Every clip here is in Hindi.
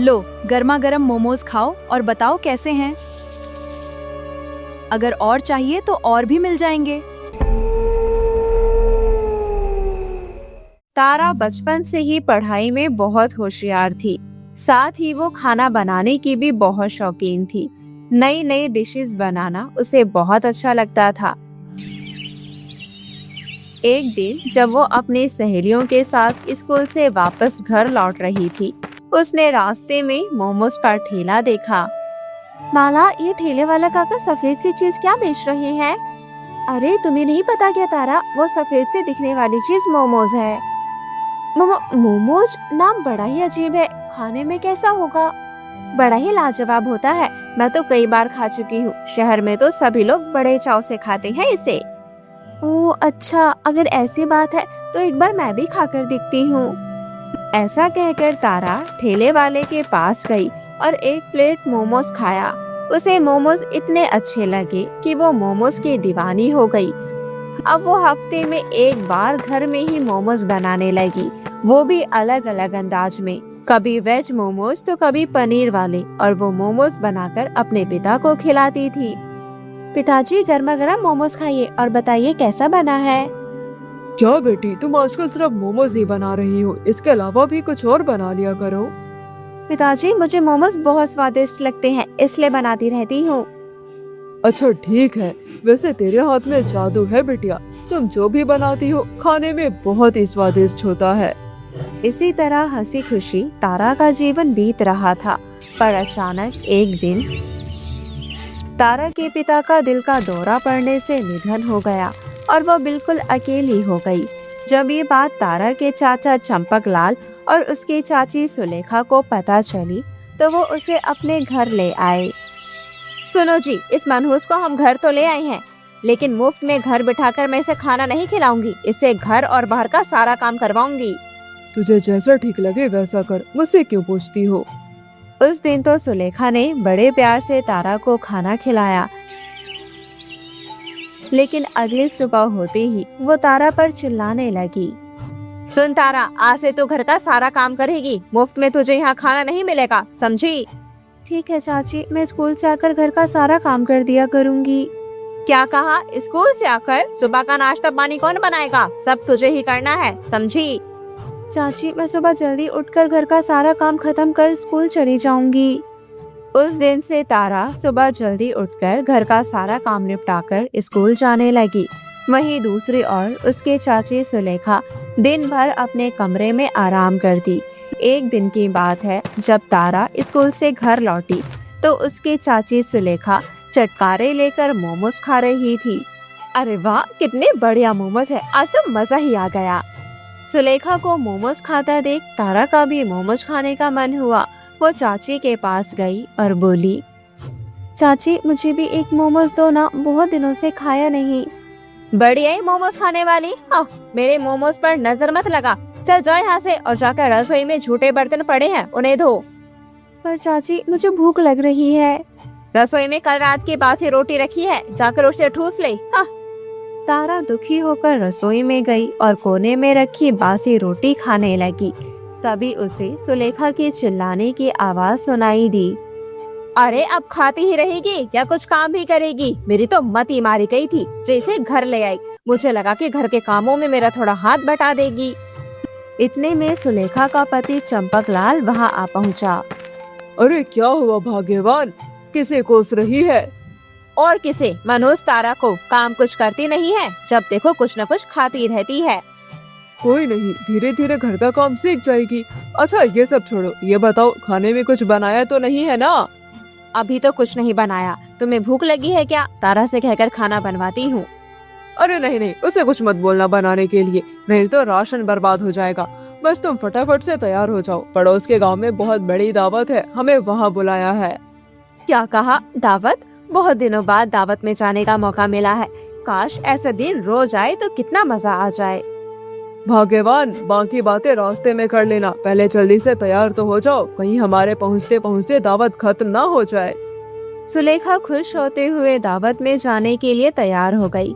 लो, गर्मा गर्म मोमोज खाओ और बताओ कैसे हैं। अगर और चाहिए तो और भी मिल जाएंगे। तारा बचपन से ही पढ़ाई में बहुत होशियार थी। साथ ही वो खाना बनाने की भी बहुत शौकीन थी। नई नई डिशेस बनाना उसे बहुत अच्छा लगता था। एक दिन जब वो अपनी सहेलियों के साथ स्कूल से वापस घर लौट रही थी, उसने रास्ते में मोमोज का ठेला देखा। माला, ये ठेले वाला काका सफेद सी चीज क्या बेच रहे हैं? अरे तुम्हें नहीं पता क्या तारा, वो सफेद से दिखने वाली चीज मोमोज है। मोमोज नाम बड़ा ही अजीब है, खाने में कैसा होगा? बड़ा ही लाजवाब होता है, मैं तो कई बार खा चुकी हूँ। शहर में तो सभी लोग बड़े चाव से खाते हैं इसे। ओह अच्छा, अगर ऐसी बात है तो एक बार मैं भी खाकर देखती हूँ। ऐसा कहकर तारा ठेले वाले के पास गई और एक प्लेट मोमोज खाया। उसे मोमोज इतने अच्छे लगे कि वो मोमोज की दीवानी हो गई। अब वो हफ्ते में एक बार घर में ही मोमोज बनाने लगी, वो भी अलग अलग अंदाज में। कभी वेज मोमोज तो कभी पनीर वाले, और वो मोमोज बनाकर अपने पिता को खिलाती थी। पिताजी, गर्मा गर्म मोमोज खाइए और बताइए कैसा बना है। क्या बेटी, तुम आजकल सिर्फ मोमोज ही बना रही हो, इसके अलावा भी कुछ और बना लिया करो। पिताजी, मुझे मोमोज बहुत स्वादिष्ट लगते हैं, इसलिए बनाती रहती हूँ। अच्छा ठीक है, वैसे तेरे हाथ में जादू है बिटिया, तुम जो भी बनाती हो खाने में बहुत ही स्वादिष्ट होता है। इसी तरह हंसी खुशी तारा का जीवन बीत रहा था। पर अचानक एक दिन तारा के पिता का दिल का दौरा पड़ने से निधन हो गया और वो बिल्कुल अकेली हो गई। जब ये बात तारा के चाचा चंपकलाल और उसकी चाची सुलेखा को पता चली तो वो उसे अपने घर ले आए। सुनो जी, इस मनहूस को हम घर तो ले आए हैं, लेकिन मुफ्त में घर बिठाकर मैं इसे खाना नहीं खिलाऊंगी। इससे घर और बाहर का सारा काम करवाऊंगी। तुझे जैसा ठीक लगे वैसा कर, मुझसे क्यों पूछती हो। उस दिन तो सुलेखा ने बड़े प्यार से तारा को खाना खिलाया, लेकिन अगली सुबह होते ही वो तारा पर चिल्लाने लगी। सुन तारा, आज से तू घर का सारा काम करेगी, मुफ्त में तुझे यहाँ खाना नहीं मिलेगा, समझी? ठीक है चाची, मैं स्कूल से आकर घर का सारा काम कर दिया करूँगी। क्या कहा? स्कूल से आकर? सुबह का नाश्ता पानी कौन बनाएगा? सब तुझे ही करना है, समझी? चाची, मैं सुबह जल्दी उठकर घर का सारा काम खत्म कर स्कूल चली जाऊंगी। उस दिन से तारा सुबह जल्दी उठकर घर का सारा काम निपटाकर स्कूल जाने लगी। वहीं दूसरी ओर उसके चाची सुलेखा दिन भर अपने कमरे में आराम करती। एक दिन की बात है, जब तारा स्कूल से घर लौटी तो उसकी चाची सुलेखा चटकारे लेकर मोमोज खा रही थी। अरे वाह, कितने बढ़िया मोमोज है, आज तो मजा ही आ गया। सुलेखा को मोमोज खाता देख तारा का भी मोमोज खाने का मन हुआ। वो चाची के पास गई और बोली, चाची मुझे भी एक मोमोज दो ना, बहुत दिनों से खाया नहीं। बढ़िया ही मोमोज खाने वाली, मेरे मोमोज पर नजर मत लगा। चल जाओ यहाँ से और जाकर रसोई में झूठे बर्तन पड़े हैं, उन्हें धो। पर चाची, मुझे भूख लग रही है। रसोई में कल रात की बासी रोटी रखी है, जाकर उसे ठूस ले। तारा दुखी होकर रसोई में गई और कोने में रखी बासी रोटी खाने लगी। तभी उसे सुलेखा के चिल्लाने की आवाज सुनाई दी। अरे अब खाती ही रहेगी, क्या कुछ काम भी करेगी? मेरी तो मत ही मारी गई थी जो इसे घर ले आई। मुझे लगा कि घर के कामों में मेरा थोड़ा हाथ बटा देगी। इतने में सुलेखा का पति चंपकलाल वहाँ आ पहुँचा। अरे क्या हुआ भाग्यवान, किसे कोस रही है? और किसे, मनोज तारा को। काम कुछ करती नहीं है, जब देखो कुछ न कुछ खाती रहती है। कोई नहीं, धीरे धीरे घर का काम सीख जाएगी। अच्छा ये सब छोड़ो, ये बताओ खाने में कुछ बनाया तो नहीं है ना? अभी तो कुछ नहीं बनाया, तुम्हें भूख लगी है क्या? तारा से कहकर खाना बनवाती हूँ। अरे नहीं नहीं, उसे कुछ मत बोलना बनाने के लिए, नहीं तो राशन बर्बाद हो जाएगा। बस तुम फटाफट से तैयार हो जाओ, पड़ोस के गांव में बहुत बड़ी दावत है, हमें वहाँ बुलाया है। क्या कहा? दावत? बहुत दिनों बाद दावत में जाने का मौका मिला है। काश ऐसा दिन रोज आए तो कितना मजा आ जाए। भाग्यवान, बाकी बातें रास्ते में कर लेना, पहले जल्दी से तैयार तो हो जाओ, कहीं हमारे पहुँचते पहुँचते दावत खत्म ना हो जाए। सुलेखा खुश होते हुए दावत में जाने के लिए तैयार हो गई।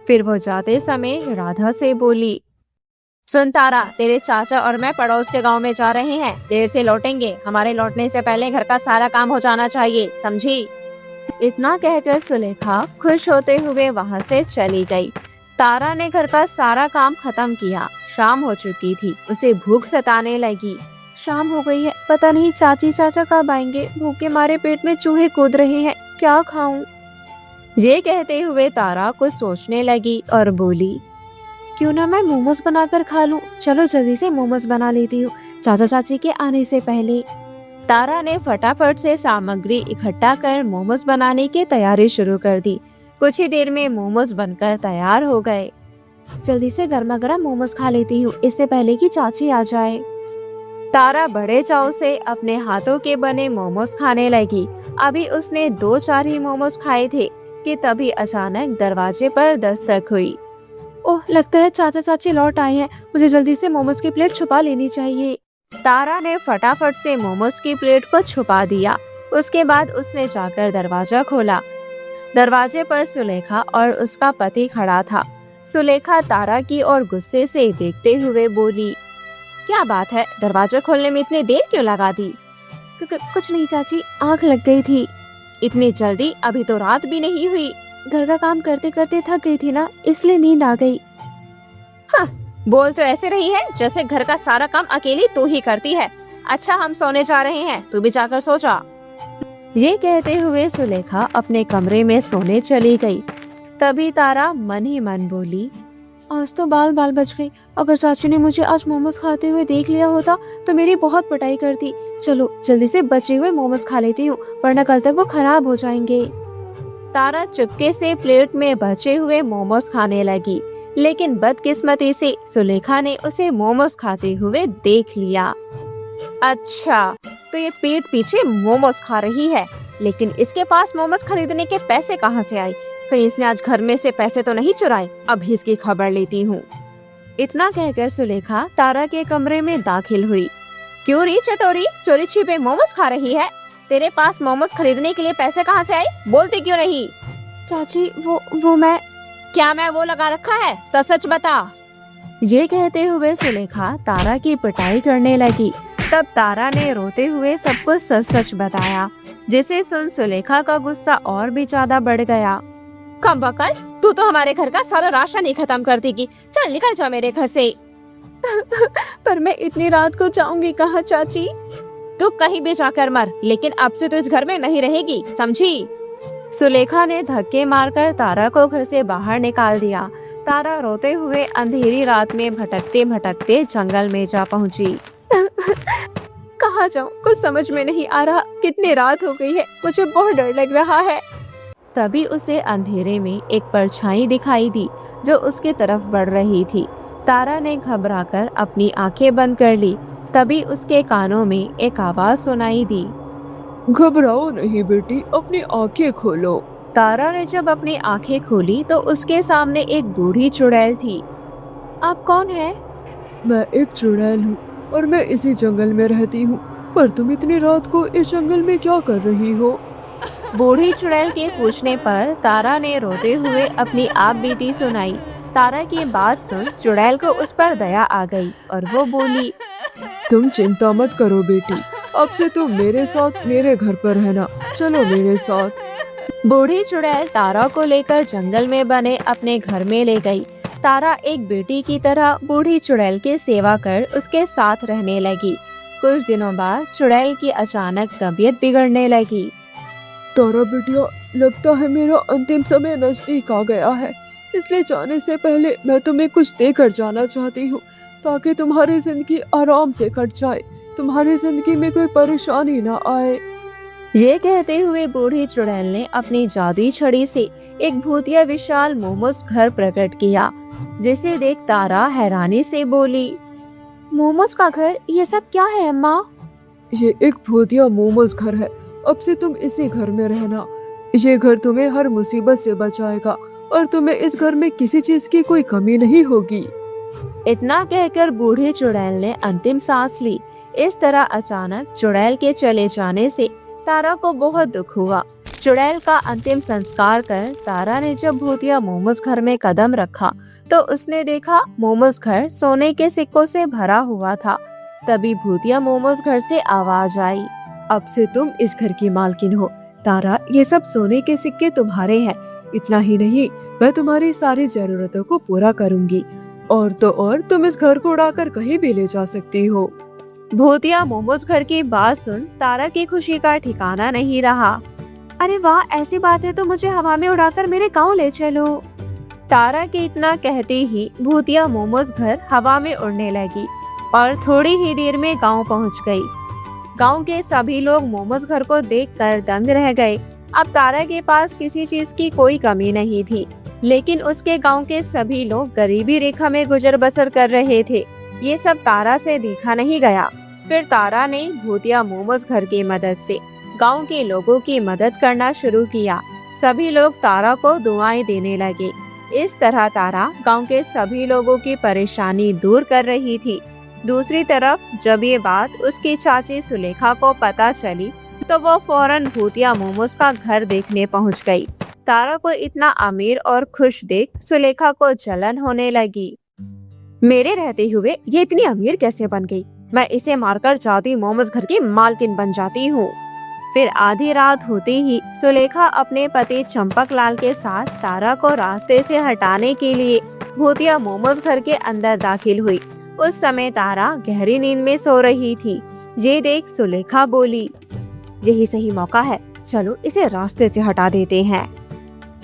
फिर वो जाते समय राधा से बोली, सुन तारा, तेरे चाचा और मैं पड़ोस के गांव में जा रहे हैं, देर से लौटेंगे। हमारे लौटने से पहले घर का सारा काम हो जाना चाहिए, समझी? इतना कहकर सुलेखा खुश होते हुए वहाँ से चली गई। तारा ने घर का सारा काम खत्म किया। शाम हो चुकी थी, उसे भूख सताने लगी। शाम हो गई है, पता नहीं चाची चाचा कब आएंगे। भूख के मारे पेट में चूहे कूद रहे हैं, क्या खाऊं? ये कहते हुए तारा कुछ सोचने लगी और बोली, क्यों ना मैं मोमोज बनाकर खा लूं। चलो जल्दी से मोमोज बना लेती हूँ, चाचा चाची के आने से पहले। तारा ने फटाफट से सामग्री इकट्ठा कर मोमोज बनाने की तैयारी शुरू कर दी। कुछ ही देर में मोमोज बनकर तैयार हो गए। जल्दी से गर्मा गर्म मोमोज खा लेती हूँ, इससे पहले कि चाची आ जाए। तारा बड़े चाव से अपने हाथों के बने मोमोज खाने लगी। अभी उसने 2-4 ही मोमोज खाए थे कि तभी अचानक दरवाजे पर दस्तक हुई। ओह, लगता है चाचा चाची लौट आए हैं। मुझे जल्दी से मोमोज की प्लेट छुपा लेनी चाहिए। तारा ने फटाफट से मोमोज की प्लेट को छुपा दिया। उसके बाद उसने जाकर दरवाजा खोला। दरवाजे पर सुलेखा और उसका पति खड़ा था। सुलेखा तारा की ओर गुस्से से देखते हुए बोली, क्या बात है, दरवाजा खोलने में इतनी देर क्यों लगा दी? कुछ नहीं चाची, आंख लग गई थी। इतनी जल्दी? अभी तो रात भी नहीं हुई। घर का काम करते करते थक गई थी ना, इसलिए नींद आ गई। हाँ, बोल तो ऐसे रही है जैसे घर का सारा काम अकेली तू ही करती है। अच्छा, हम सोने जा रहे हैं, तू भी जाकर सो जा। ये कहते हुए सुलेखा अपने कमरे में सोने चली गई। तभी तारा मन ही मन बोली, आज तो बाल बाल बच गई। अगर चाची ने मुझे आज मोमोज खाते हुए देख लिया होता तो मेरी बहुत पिटाई करती। चलो जल्दी से बचे हुए मोमोज खा लेती हूँ, वरना कल तक वो खराब हो जाएंगे। तारा चुपके से प्लेट में बचे हुए मोमोज खाने लगी, लेकिन बदकिस्मती से सुलेखा ने उसे मोमोज खाते हुए देख लिया। अच्छा, तो ये पीठ पीछे मोमोज खा रही है, लेकिन इसके पास मोमोज खरीदने के पैसे कहाँ से आए? कहीं इसने आज घर में से पैसे तो नहीं चुराए? अभी इसकी खबर लेती हूँ। इतना कहकर सुलेखा तारा के कमरे में दाखिल हुई। क्यों री चटोरी, चोरी छिपे मोमोज खा रही है? तेरे पास मोमोज खरीदने के लिए पैसे कहाँ से आए? बोलती क्यों नहीं? चाची, वो मैं। क्या मैं वो लगा रखा है? सच सच बता। ये कहते हुए सुलेखा तारा की पिटाई करने लगी। तब तारा ने रोते हुए सब कुछ सच सच बताया, जिसे सुन सुलेखा का गुस्सा और भी ज्यादा बढ़ गया। कमबख्त, तू तो हमारे घर का सारा राशन ही खत्म कर देगी। चल निकल जा मेरे घर से। पर मैं इतनी रात को जाऊंगी कहाँ चाची? तू कहीं भी जाकर मर, लेकिन अब से तो इस घर में नहीं रहेगी, समझी? सुलेखा ने धक्के मारकर तारा को घर से बाहर निकाल दिया। तारा रोते हुए अंधेरी रात में भटकते भटकते जंगल में जा पहुंची। कहाँ जाऊं, कुछ समझ में नहीं आ रहा। कितनी रात हो गई है, मुझे बहुत डर लग रहा है। तभी उसे अंधेरे में एक परछाई दिखाई दी जो उसके तरफ बढ़ रही थी। तारा ने घबराकर अपनी आंखें बंद कर ली। तभी उसके कानों में एक आवाज सुनाई दी, घबराओ नहीं बेटी, अपनी आंखें खोलो। तारा ने जब अपनी आंखें खोली तो उसके सामने एक बूढ़ी चुड़ैल थी। आप कौन है? मैं एक चुड़ैल हूँ और मैं इसी जंगल में रहती हूँ, पर तुम इतनी रात को इस जंगल में क्या कर रही हो? बूढ़ी चुड़ैल के पूछने पर तारा ने रोते हुए अपनी आप बीती सुनाई। तारा की बात सुन चुड़ैल को उस पर दया आ गई और वो बोली, तुम चिंता मत करो बेटी, अब से तुम मेरे साथ मेरे घर पर रहना। चलो मेरे साथ। बूढ़ी चुड़ैल तारा को लेकर जंगल में बने अपने घर में ले गई। तारा एक बेटी की तरह बूढ़ी चुड़ैल की सेवा कर उसके साथ रहने लगी। कुछ दिनों बाद चुड़ैल की अचानक तबीयत बिगड़ने लगी। तारा बेटिया, लगता है मेरा अंतिम समय नजदीक आ गया है, इसलिए जाने से पहले मैं तुम्हें कुछ देकर जाना चाहती हूँ, ताकि तुम्हारी जिंदगी आराम से कट जाए, तुम्हारी जिंदगी में कोई परेशानी ना आए। ये कहते हुए बूढ़ी चुड़ैल ने अपनी जादुई छड़ी से एक भूतिया विशाल मोमोज घर प्रकट किया, जिसे देख तारा हैरानी से बोली, मोमोज का घर? ये सब क्या है अम्मा? ये एक भूतिया मोमोज घर है, अब से तुम इसी घर में रहना। ये घर तुम्हें हर मुसीबत से बचाएगा और तुम्हें इस घर में किसी चीज की कोई कमी नहीं होगी। इतना कहकर बूढ़ी चुड़ैल ने अंतिम सांस ली। इस तरह अचानक चुड़ैल के चले जाने से तारा को बहुत दुख हुआ। चुड़ैल का अंतिम संस्कार कर तारा ने जब भूतिया मोमोज घर में कदम रखा तो उसने देखा मोमोज घर सोने के सिक्कों से भरा हुआ था। तभी भूतिया मोमोज घर से आवाज आई। अब से तुम इस घर की मालकिन हो। तारा, ये सब सोने के सिक्के तुम्हारे हैं। इतना ही नहीं, मैं तुम्हारी सारी जरूरतों को पूरा करूंगी। और तो और, तुम इस घर को उड़ाकर कहीं भी ले जा सकती हो। भूतिया मोमोज घर की बात सुन तारा की खुशी का ठिकाना नहीं रहा। अरे वाह, ऐसी बात है तो मुझे हवा में उड़ाकर मेरे गांव ले चलो। तारा के इतना कहते ही भूतिया मोमोज घर हवा में उड़ने लगी और थोड़ी ही देर में गांव पहुंच गई। गांव के सभी लोग मोमोज घर को देखकर दंग रह गए। अब तारा के पास किसी चीज की कोई कमी नहीं थी, लेकिन उसके गांव के सभी लोग गरीबी रेखा में गुजर बसर कर रहे थे। ये सब तारा से देखा नहीं गया। फिर तारा ने भूतिया मोमोज घर की मदद से गांव के लोगों की मदद करना शुरू किया। सभी लोग तारा को दुआएं देने लगे। इस तरह तारा गांव के सभी लोगों की परेशानी दूर कर रही थी। दूसरी तरफ जब ये बात उसकी चाची सुलेखा को पता चली तो वो फौरन भूतिया मोमोज का घर देखने पहुंच गई। तारा को इतना अमीर और खुश देख सुलेखा को जलन होने लगी। मेरे रहते हुए ये इतनी अमीर कैसे बन गई? मैं इसे मारकर जादुई मोमोज घर की मालकिन बन जाती हूँ। फिर आधी रात होते ही सुलेखा अपने पति चंपक लाल के साथ तारा को रास्ते से हटाने के लिए भूतिया मोमोज घर के अंदर दाखिल हुई। उस समय तारा गहरी नींद में सो रही थी। ये देख सुलेखा बोली, यही सही मौका है, चलो इसे रास्ते से हटा देते हैं।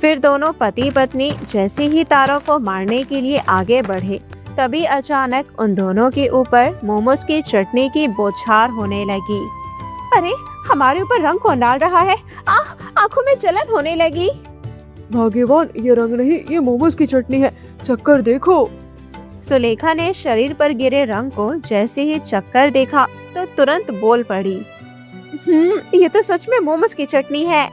फिर दोनों पति पत्नी जैसे ही तारा को मारने के लिए आगे बढ़े, तभी अचानक उन दोनों के ऊपर मोमोज की चटनी की बौछार होने लगी। अरे, हमारे ऊपर रंग कौन डाल रहा है? आंखों में जलन होने लगी। भाग्यवान, ये रंग नहीं, ये मोमोज की चटनी है। चक्कर देखो। सुलेखा ने शरीर पर गिरे रंग को जैसे ही चक्कर देखा तो तुरंत बोल पड़ी, ये तो सच में मोमोज की चटनी है।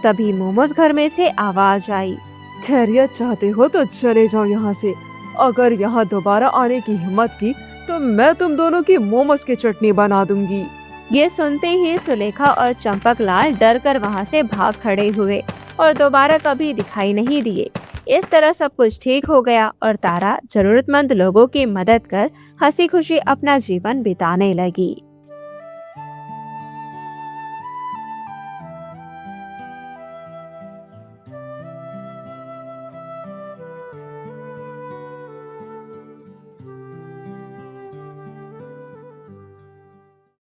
तभी मोमोज घर में से आवाज आई, खैरियत चाहते हो तो चले जाओ यहाँ से। अगर यहाँ दोबारा आने की हिम्मत की तो मैं तुम दोनों की मोमोज की चटनी बना दूंगी। ये सुनते ही सुलेखा और चंपक लाल डर कर वहाँ से भाग खड़े हुए और दोबारा कभी दिखाई नहीं दिए। इस तरह सब कुछ ठीक हो गया और तारा जरूरतमंद लोगों की मदद कर हंसी खुशी अपना जीवन बिताने लगी।